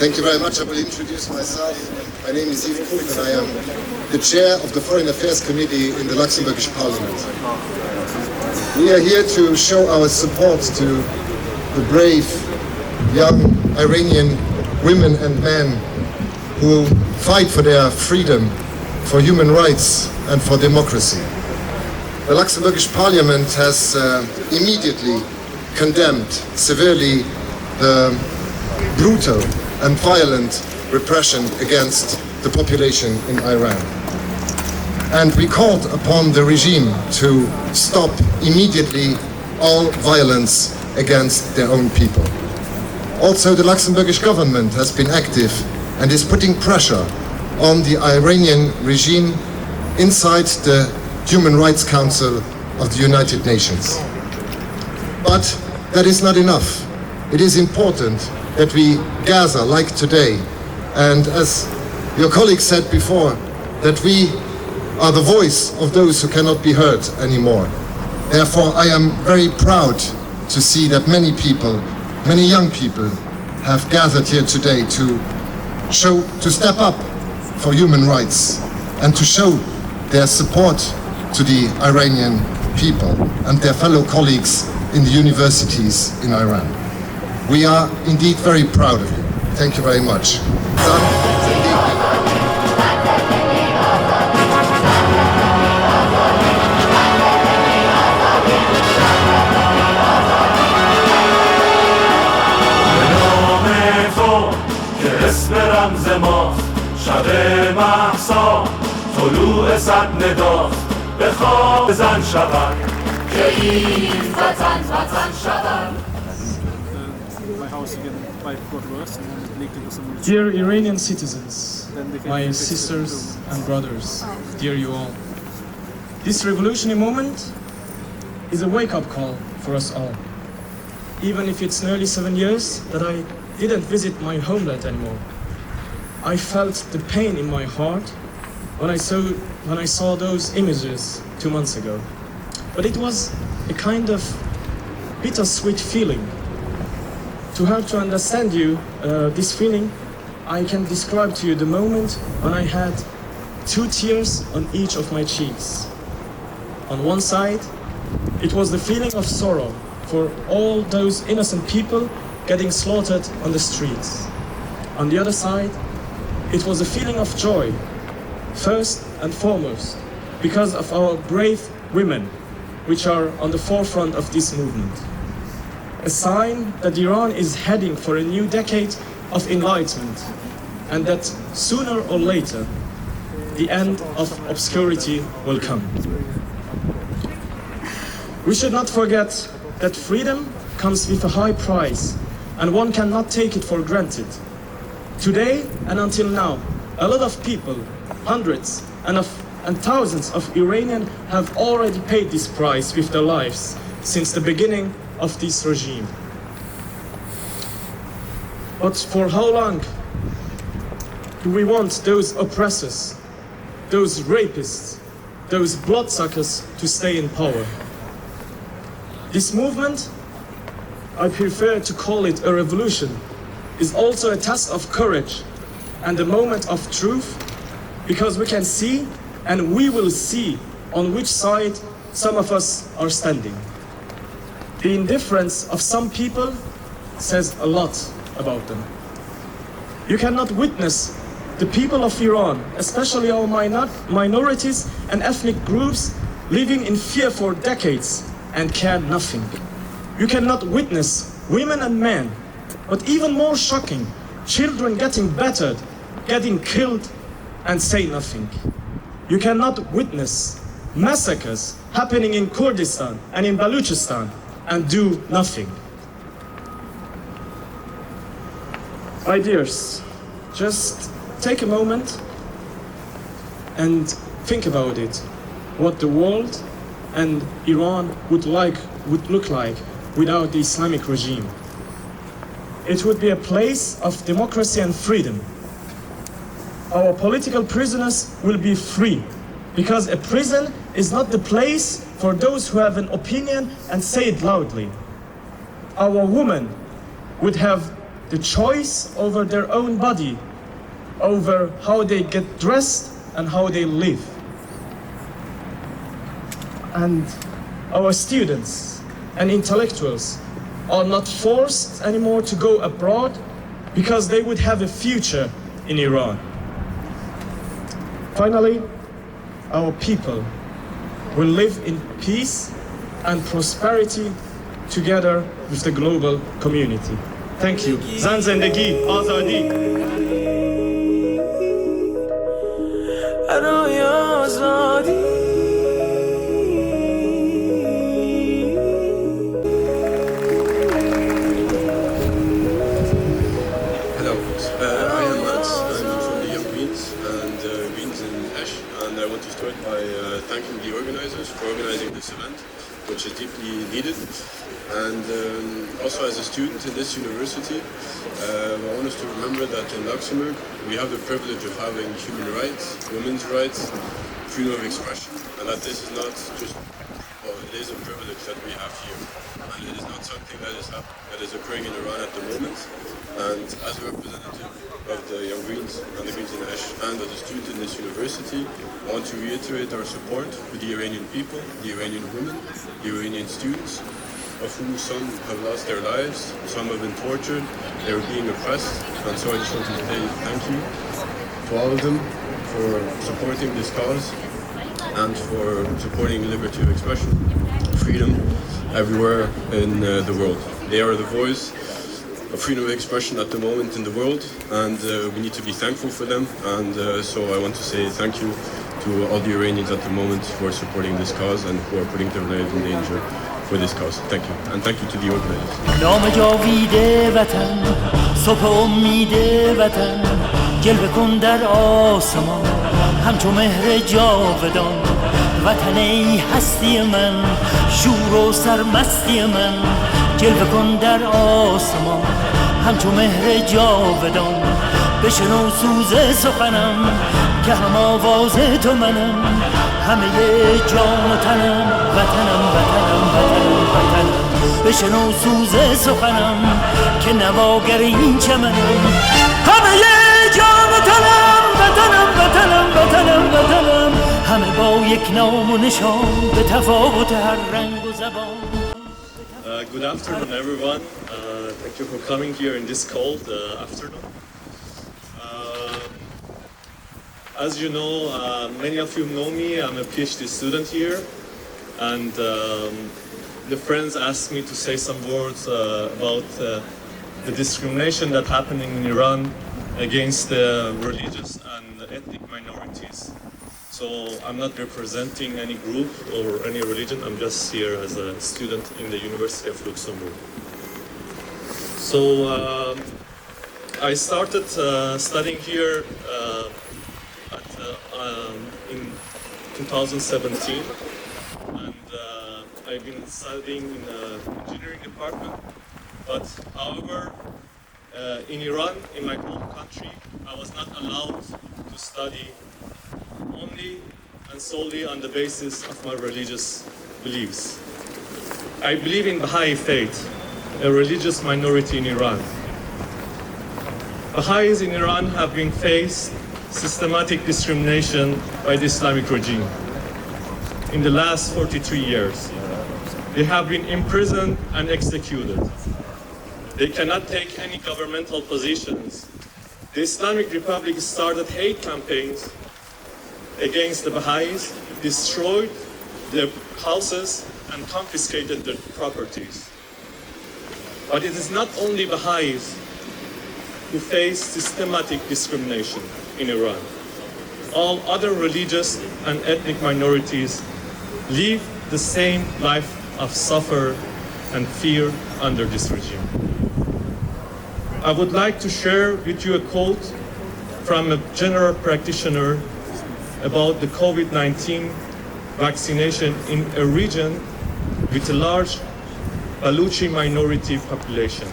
Thank you very much. I will introduce myself. My name is Yves Krug and I am the chair of the Foreign Affairs Committee in the Luxembourg Parliament. We are here to show our support to the brave young Iranian women and men who fight for their freedom, for human rights and for democracy. The Luxembourg Parliament has immediately condemned severely the brutal and violent repression against the population in Iran. And we called upon the regime to stop immediately all violence against their own people. Also, the Luxembourgish government has been active and is putting pressure on the Iranian regime inside the Human Rights Council of the United Nations. But that is not enough. It is important that we gather like today, and as your colleague said before, that we are the voice of those who cannot be heard anymore. Therefore, I am very proud to see that many people, many young people, have gathered here today to step up for human rights and to show their support to the Iranian people and their fellow colleagues in the universities in Iran. We are indeed very proud of you. Thank you very much. Dear Iranian citizens, my sisters and brothers, dear you all. This revolutionary moment is a wake-up call for us all. Even if it's nearly 7 years that I didn't visit my homeland anymore, I felt the pain in my heart when I saw those images 2 months ago. But it was a kind of bittersweet feeling. To help to understand you, this feeling, I can describe to you the moment when I had 2 tears on each of my cheeks. On one side, it was the feeling of sorrow for all those innocent people getting slaughtered on the streets. On the other side, it was a feeling of joy, first and foremost, because of our brave women, which are on the forefront of this movement. A sign that Iran is heading for a new decade of enlightenment, and that sooner or later, the end of obscurity will come. We should not forget that freedom comes with a high price, and one cannot take it for granted. Today and until now, a lot of people, hundreds and thousands of Iranians have already paid this price with their lives since the beginning of this regime. But for how long do we want those oppressors, those rapists, those bloodsuckers to stay in power? This movement, I prefer to call it a revolution, is also a test of courage and a moment of truth, because we can see and we will see on which side some of us are standing. The indifference of some people says a lot about them. You cannot witness the people of Iran, especially our minorities and ethnic groups, living in fear for decades and care nothing. You cannot witness women and men, but even more shocking, children getting battered, getting killed, and say nothing. You cannot witness massacres happening in Kurdistan and in Baluchistan and do nothing. My dears, just take a moment and think about it, what the world and Iran would look like without the Islamic regime. It would be a place of democracy and freedom. Our political prisoners will be free, because a prison is not the place for those who have an opinion and say it loudly. Our women would have the choice over their own body, over how they get dressed and how they live. And our students and intellectuals are not forced anymore to go abroad because they would have a future in Iran. Finally, our people will live in peace and prosperity together with the global community. Thank you. Zan zendagi, azadi. Hello, I am Mats. I'm from the Young Greens and Greens in Esch, and I want to start by thanking the organizers for organizing this event, which is deeply needed. And also as a student in this university, I want us to remember that in Luxembourg we have the privilege of having human rights, women's rights, freedom of expression, and that this is not just, well, it is a privilege that we have here. And it is not something that is occurring in Iran at the moment. And as a representative of the Young Greens and the Greens in Esch, and as a student in this university, I want to reiterate our support for the Iranian people, the Iranian women, the Iranian students, of whom some have lost their lives, some have been tortured, they were being oppressed. And so I just want to say thank you to all of them for supporting this cause and for supporting liberty of expression, freedom everywhere in the world. They are the voice of freedom of expression at the moment in the world, and we need to be thankful for them. And so I want to say thank you to all the Iranians at the moment who are supporting this cause and who are putting their lives in danger for this cause. Thank you, and thank you to the organizers. نام جاویده وطن صبح امید وطن جلوه کن در آسمان همچو مهر جاودان وطن ای هستی من شور و سرمستی من جلوه کن در آسمان همچو مهر جاودان بشنو سوز سخنم که هم آواز تو منم همه جان و تنم وطنم وطنم وطنم وطنم بشنو سوز سخنم که نواگر این چمنم همه جان و تنم وطنم وطنم وطنم وطنم همه با یک نام و نشان به تفاوت هر رنگ و زبان. Good afternoon, everyone. Thank you for coming here in this cold afternoon. As you know, many of you know me. I'm a PhD student here, and the friends asked me to say some words about the discrimination that's happening in Iran against the religious and ethnic minorities. So I'm not representing any group or any religion. I'm just here as a student in the University of Luxembourg. So I started studying here in 2017, and I've been studying in the engineering department. But however, in Iran, in my home country, I was not allowed to study only and solely on the basis of my religious beliefs. I believe in Baha'i faith, a religious minority in Iran. Baha'is in Iran have been faced systematic discrimination by the Islamic regime in the last 43 years. They have been imprisoned and executed. They cannot take any governmental positions. The Islamic Republic started hate campaigns against the Baha'is, destroyed their houses and confiscated their properties. But it is not only Baha'is who face systematic discrimination in Iran. All other religious and ethnic minorities live the same life of suffer and fear under this regime. I would like to share with you a quote from a general practitioner about the COVID-19 vaccination in a region with a large Baluchi minority population.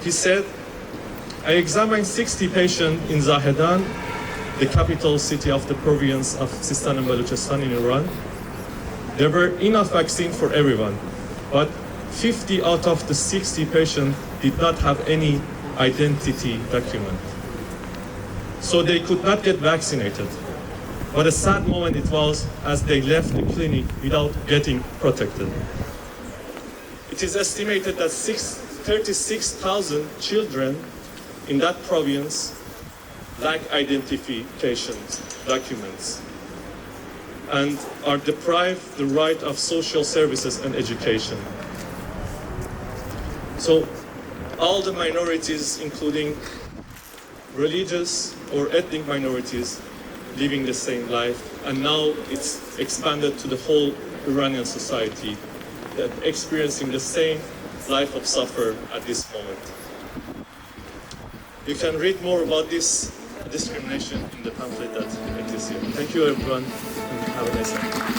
He said, I examined 60 patients in Zahedan, the capital city of the province of Sistan and Baluchistan in Iran. There were enough vaccine for everyone, but 50 out of the 60 patients did not have any identity document. So they could not get vaccinated. But a sad moment it was as they left the clinic without getting protected. It is estimated that 36,000 children in that province lack identification documents and are deprived the right of social services and education. So all the minorities, including religious or ethnic minorities, living the same life, and now it's expanded to the whole Iranian society that experiencing the same life of suffer at this moment. You can read more about this discrimination in the pamphlet that it is here. Thank you everyone, and have a nice day.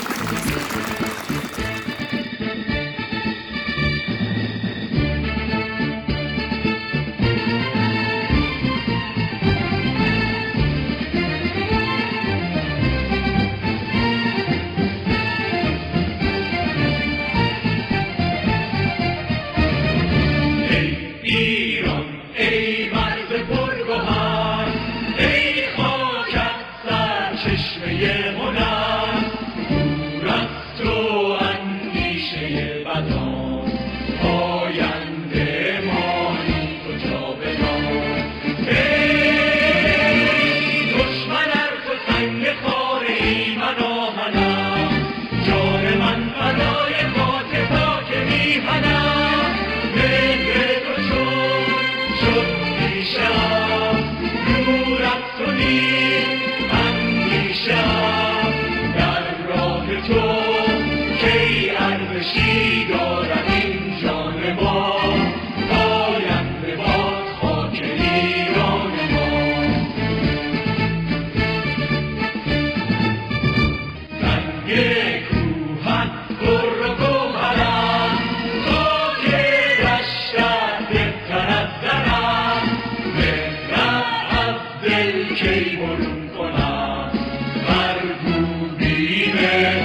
کی برون کنم بر گوبینه